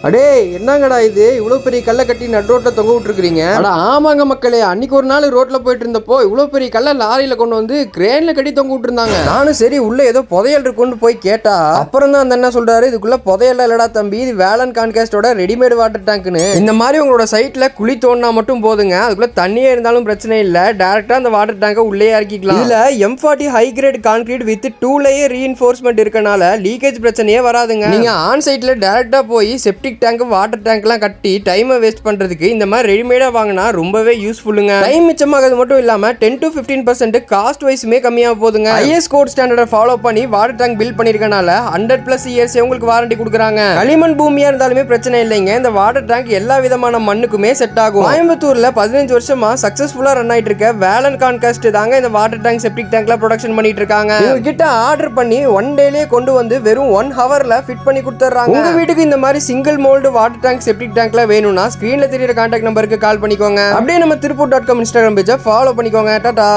அடே என்னங்கடா இது இவ்வளவு பெரிய கல்லை கட்டி நடு ரோட்ல தொங்க விட்டுருக்கீங்க? ஆமாங்க மக்களே, அன்னைக்கு ஒரு நாள் ரோட்ல போயிட்டு இருந்தப்போ இவ்வளவு பெரிய கல்லை லாரியில கொண்டு வந்து கிரேன்ல கட்டி தொங்க விட்டுருந்தாங்க. நானும் சரி உள்ள ஏதோ புதையல் இருக்குன்னு போய் கேட்டா அப்புறம் தான் அந்த என்ன சொல்றாரு, இதுக்குள்ள புதையல் இல்லடா தம்பி, இது வேலன் கான்காஸ்டோட ரெடிமேட் வாட்டர் டேங்க்னு. இந்த மாதிரி உங்களோட சைட்ல குழி தோண்டினா மட்டும் போதுங்க, அதுக்குள்ள தண்ணியே இருந்தாலும் பிரச்சனை இல்ல, டைரக்டா அந்த வாட்டர் டேங்கை உள்ளே இறக்கிக்கலாம். இதுல M40 high grade concrete with 2 layer reinforcement இருக்கனால லீக்கேஜ் பிரச்சனையே வராதுங்க. நீங்க ஆன் சைட்ல டைரக்டா போய் செப்டிக் டேங்க் வாட்டர் டேங்க்லாம் கட்டி டைமை வேஸ்ட் பண்றதுக்கு இந்த மாதிரி ரெடிமேடா வாங்கினா ரொம்பவே யூஸ்ஃபுல்லுங்க. டைம் மிச்சமாகிறது மட்டும் இல்லாம 10 to 15% காஸ்ட் வைஸ்மே கம்மியாக போகுதுங்க. ஐஎஸ் கோட் ஸ்டாண்டர்டை ஃபாலோ பண்ணி வாட்டர் டேங்க் பில்ட் பண்ணிருக்கனால 100+ இயர்ஸ் உங்களுக்கு வாரண்டி கொடுக்குறாங்க. களிமண் பூமியா இருந்தாலுமே பிரச்சனை இல்லைங்க, இந்த வாட்டர் டேங்க் எல்லா விதமான மண்ணுக்குமே செட் ஆகும். கோயம்புத்தூர்ல 15 வருஷமா சக்சஸ்ஃபுல்லா ரன் ஆயிட்டு இருக்க வேலன் கான்காஸ்ட் தாங்க இந்த வாட்டர் டேங்க் செப்டிக் டேங்க்ல ப்ரொடக்ஷன் பண்ணிட்டு இருக்காங்க. உங்ககிட்ட ஆர்டர் பண்ணி 1 டேலயே கொண்டு வந்து வெறும் 1 ஹவர்ல ஃபிட் பண்ணி கொடுத்துறாங்க. உங்க வீட்டுக்கு இந்த மாதிரி single mould water tank septic டேங்க்ல வேணும்னா ஸ்கிரீன்ல தெரியுற கான்டாக்ட் நம்பருக்கு கால் பண்ணிக்கோங்க. அப்படியே நம்ம திருப்பூர்.com இன்ஸ்டாகிராம் பேஜை ஃபாலோ பண்ணிக்கோங்க. டாடா.